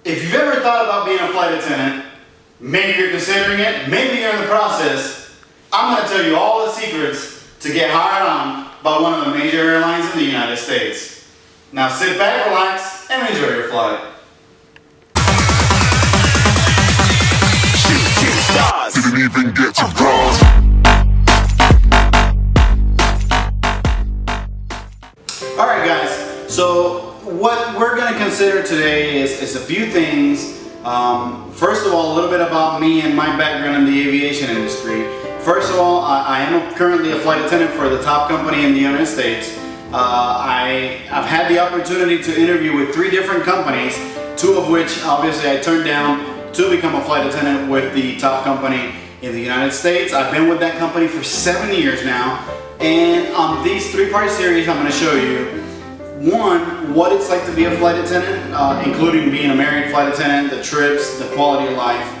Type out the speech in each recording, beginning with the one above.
If you've ever thought about being a flight attendant, maybe you're considering it, maybe you're in the process, I'm going to tell you all the secrets to get hired on by one of the major airlines in the United States. Now sit back, relax, and enjoy your flight. Didn't even get to cross. Alright guys, so what we're going to consider today is a few things. First of all, a little bit about me and my background in the aviation industry. First of all, I am currently a flight attendant for the top company in the United States. I've had the opportunity to interview with 3 different companies, 2 of which obviously I turned down to become a flight attendant with the top company in the United States. I've been with that company for 7 years now, and on these 3-part series I'm going to show you, 1, what it's like to be a flight attendant, including being a married flight attendant, the trips, the quality of life.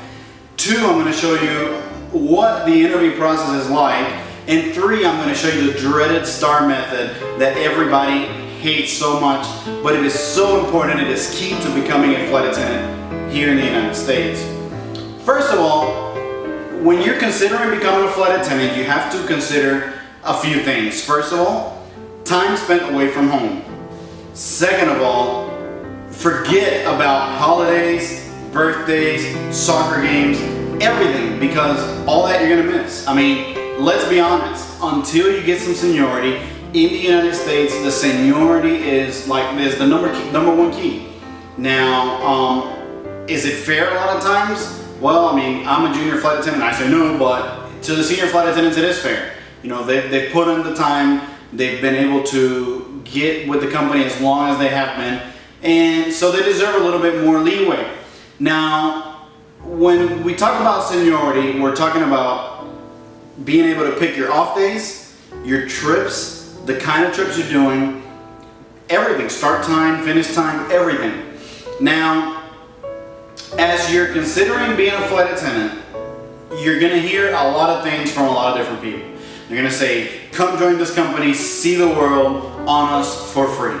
2, I'm going to show you what the interview process is like. And 3, I'm going to show you the dreaded STAR method that everybody hates so much, but it is so important. It is key to becoming a flight attendant here in the United States. First of all, when you're considering becoming a flight attendant, you have to consider a few things. First of all, time spent away from home. Second of all, forget about holidays, birthdays, soccer games, everything, because all that you're gonna miss. I mean, let's be honest, until you get some seniority in the United States, the seniority is the number one key. Now, is it fair a lot of times? Well, I mean, I'm a junior flight attendant, I say no, but to the senior flight attendants it is fair. You know, they've put in the time, they've been able to get with the company as long as they have been, and so they deserve a little bit more leeway. Now, when we talk about seniority, we're talking about being able to pick your off days, your trips, the kind of trips you're doing, everything, start time, finish time, everything. Now, as you're considering being a flight attendant, you're gonna hear a lot of things from a lot of different people. They're gonna say, come join this company, see the world on us for free.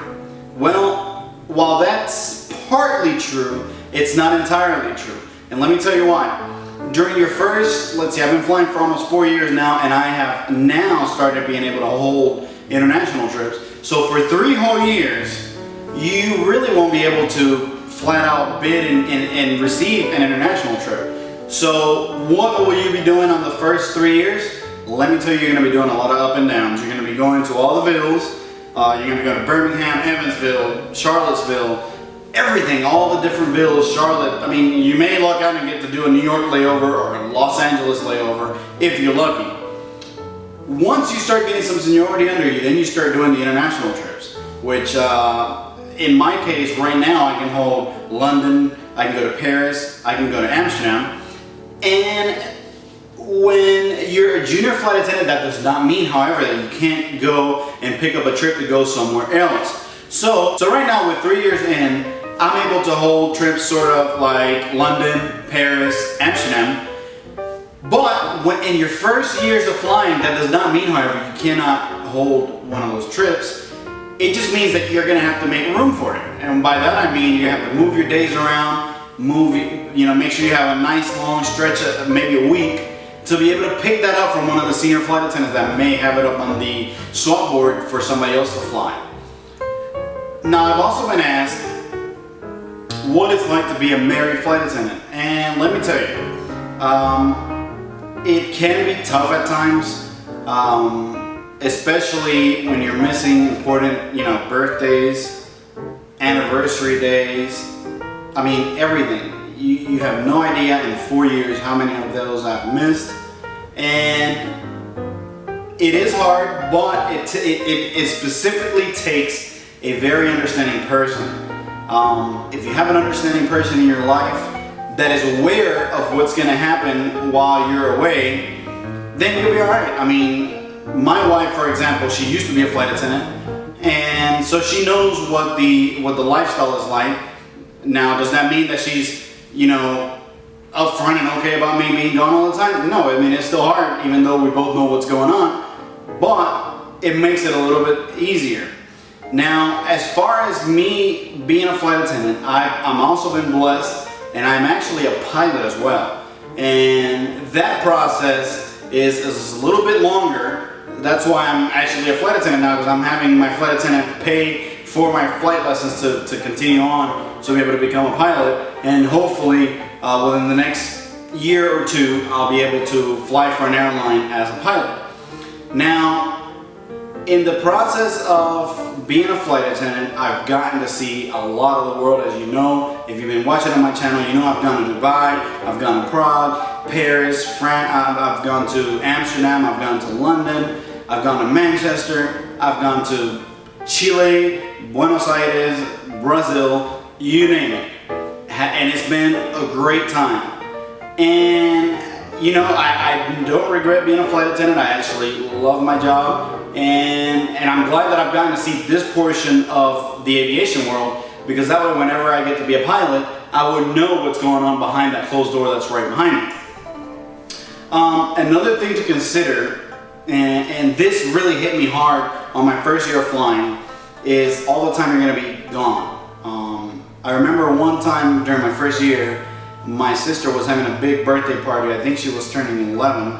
Well, while that's partly true, it's not entirely true. And let me tell you why. During your first, let's see, I've been flying for almost 4 years now, and I have now started being able to hold international trips. So for 3 whole years, you really won't be able to flat out bid and receive an international trip. So what will you be doing on the first 3 years? Let me tell you, you're going to be doing a lot of up and downs. You're going to be going to all the villas. You're going to go to Birmingham, Evansville, Charlottesville, everything, all the different villas, Charlotte. I mean, you may luck out and get to do a New York layover or a Los Angeles layover if you're lucky. Once you start getting some seniority under you, then you start doing the international trips, which in my case right now I can hold London, I can go to Paris, I can go to Amsterdam. And when you're a junior flight attendant, that does not mean, however, that you can't go and pick up a trip to go somewhere else. So right now, with 3 years in, I'm able to hold trips sort of like London, Paris, Amsterdam. But when in your first years of flying, that does not mean, however, you cannot hold one of those trips. It just means that you're going to have to make room for it. And by that I mean you have to move your days around, make sure you have a nice long stretch of maybe a week to be able to pick that up from one of the senior flight attendants that may have it up on the swap board for somebody else to fly. Now, I've also been asked what it's like to be a married flight attendant, and let me tell you, it can be tough at times, especially when you're missing important, birthdays, anniversary days. I mean, everything. You have no idea in 4 years how many of those I've missed, and it is hard, but it specifically takes a very understanding person. If you have an understanding person in your life that is aware of what's going to happen while you're away, then you'll be alright. I mean, my wife, for example, she used to be a flight attendant, and so she knows what the lifestyle is like. Now, does that mean that she's upfront and okay about me being gone all the time? No, I mean, it's still hard, even though we both know what's going on, but it makes it a little bit easier. Now, as far as me being a flight attendant, I'm also been blessed, and I'm actually a pilot as well. And that process is a little bit longer. That's why I'm actually a flight attendant now, because I'm having my flight attendant pay for my flight lessons to continue on, so be able to become a pilot. And hopefully, within the next year or two, I'll be able to fly for an airline as a pilot. Now, in the process of being a flight attendant, I've gotten to see a lot of the world, as you know. If you've been watching on my channel, you know I've gone to Dubai, I've gone to Prague, Paris, France, I've gone to Amsterdam, I've gone to London, I've gone to Manchester, I've gone to Chile, Buenos Aires, Brazil, you name it. And it's been a great time. And you know, I don't regret being a flight attendant. I actually love my job. And I'm glad that I've gotten to see this portion of the aviation world, because that way whenever I get to be a pilot, I would know what's going on behind that closed door that's right behind me. Another thing to consider, and this really hit me hard on my first year of flying, is all the time you're going to be gone. I remember one time during my first year, my sister was having a big birthday party. I think she was turning 11.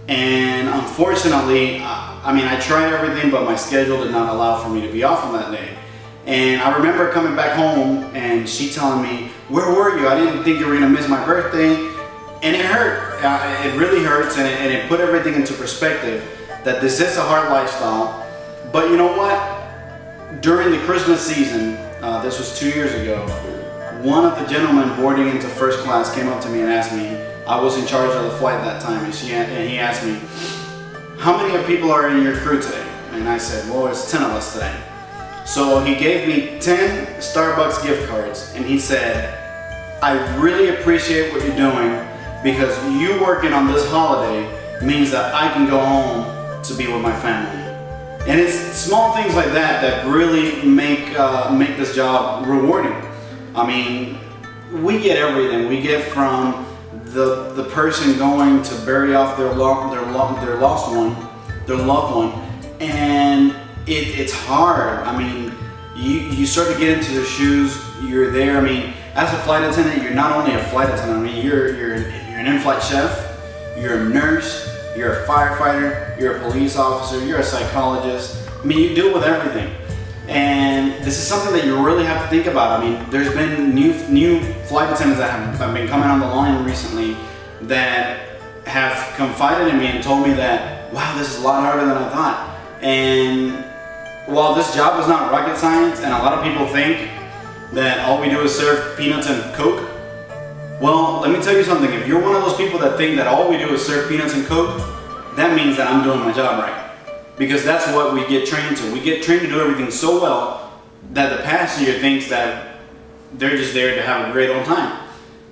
And unfortunately, I tried everything, but my schedule did not allow for me to be off on that day. And I remember coming back home and she telling me, "Where were you? I didn't think you were gonna miss my birthday." And it hurt. It really hurts, and it put everything into perspective that this is a hard lifestyle. But you know what? During the Christmas season, this was 2 years ago, one of the gentlemen boarding into first class came up to me and asked me, I was in charge of the flight that time, and he asked me, "How many people are in your crew today?" And I said, "Well, it's 10 of us today." So he gave me 10 Starbucks gift cards, and he said, "I really appreciate what you're doing, because you working on this holiday means that I can go home to be with my family." And it's small things like that that really make this job rewarding. I mean, we get everything. We get from the person going to bury off their loved one, and it's hard. I mean, you start to get into their shoes. You're there. I mean, as a flight attendant, you're not only a flight attendant. I mean, you're an in-flight chef, you're a nurse, you're a firefighter, you're a police officer, you're a psychologist. I mean, you deal with everything. And this is something that you really have to think about. I mean, there's been new flight attendants that have been coming on the line recently that have confided in me and told me that, wow, this is a lot harder than I thought. And while this job is not rocket science, and a lot of people think that all we do is serve peanuts and Coke, well, let me tell you something. If you're one of those people that think that all we do is serve peanuts and Coke, that means that I'm doing my job right. Because that's what we get trained to. We get trained to do everything so well that the passenger thinks that they're just there to have a great old time.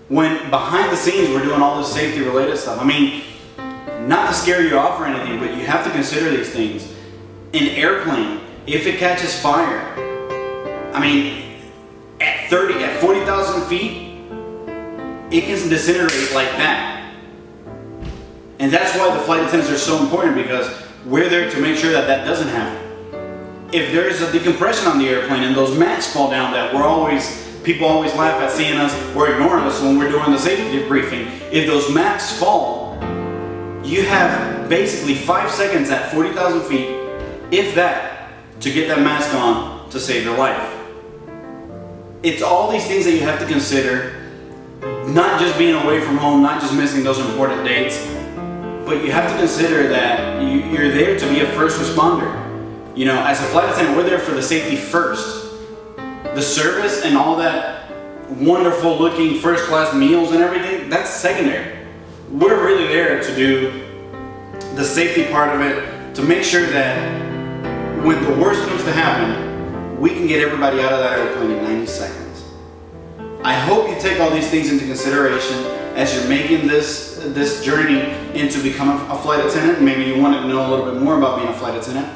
When behind the scenes we're doing all this safety related stuff. I mean, not to scare you off or anything, but you have to consider these things. An airplane, if it catches fire, I mean, at 40,000 feet, it can disintegrate like that. And that's why the flight attendants are so important, because we're there to make sure that that doesn't happen. If there's a decompression on the airplane and those mats fall down, that people always laugh at seeing us or ignoring us when we're doing the safety briefing. If those mats fall, you have basically 5 seconds at 40,000 feet, if that, to get that mask on to save your life. It's all these things that you have to consider, not just being away from home, not just missing those important dates, but you have to consider that you're there to be a first responder. You know, as a flight attendant, we're there for the safety first. The service and all that wonderful looking first class meals and everything, that's secondary. We're really there to do the safety part of it, to make sure that when the worst comes to happen, we can get everybody out of that airplane in 90 seconds. I hope you take all these things into consideration as you're making this journey into becoming a flight attendant. Maybe you want to know a little bit more about being a flight attendant.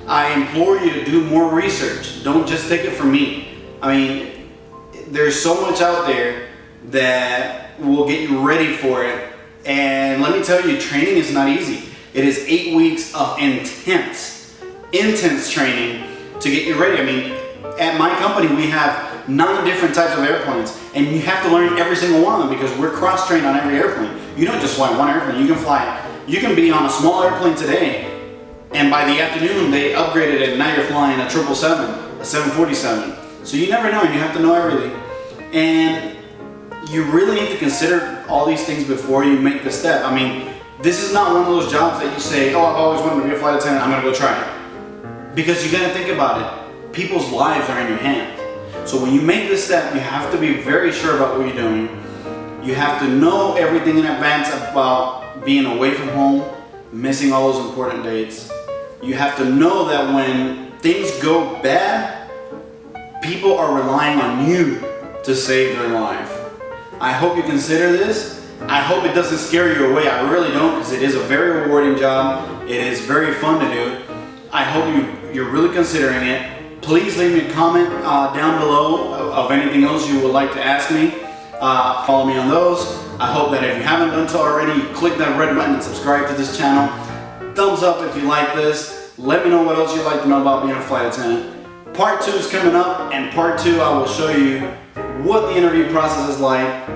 I implore you to do more research. Don't just take it from me. I mean, there's so much out there that will get you ready for it. And let me tell you, training is not easy. It is 8 weeks of intense training to get you ready. I mean, at my company, we have 9 different types of airplanes, and you have to learn every single one of them because we're cross-trained on every airplane. You don't just fly one airplane, you can be on a small airplane today, and by the afternoon, they upgraded it, and now you're flying a 777, a 747. So you never know, and you have to know everything. And you really need to consider all these things before you make the step. I mean, this is not one of those jobs that you say, oh, I've always wanted to be a flight attendant, I'm gonna go try it. Because you gotta think about it. People's lives are in your hands. So when you make this step, you have to be very sure about what you're doing. You have to know everything in advance about being away from home, missing all those important dates. You have to know that when things go bad, people are relying on you to save their life. I hope you consider this. I hope it doesn't scare you away. I really don't, because it is a very rewarding job. It is very fun to do. I hope you're really considering it. Please leave me a comment down below of anything else you would like to ask me. Follow me on those. I hope that if you haven't done so already, click that red button and subscribe to this channel. Thumbs up if you like this. Let me know what else you'd like to know about being a flight attendant. Part 2 is coming up, and part 2 I will show you what the interview process is like,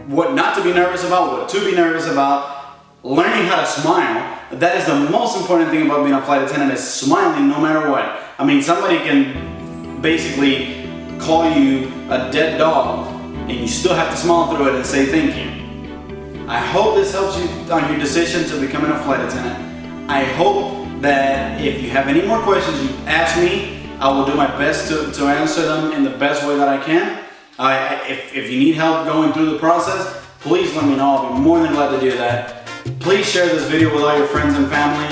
what not to be nervous about, what to be nervous about, learning how to smile. That is the most important thing about being a flight attendant, is smiling no matter what. I mean, somebody can basically call you a dead dog and you still have to smile through it and say thank you. I hope this helps you on your decision to becoming a flight attendant. I hope that if you have any more questions, you ask me. I will do my best to answer them in the best way that I can. If you need help going through the process, please let me know. I'll be more than glad to do that. Please share this video with all your friends and family.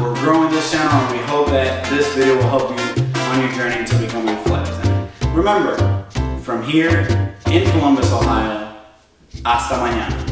We're growing this channel, and we hope that this video will help you on your journey to becoming a flight attendant. Remember, from here in Columbus, Ohio, hasta mañana.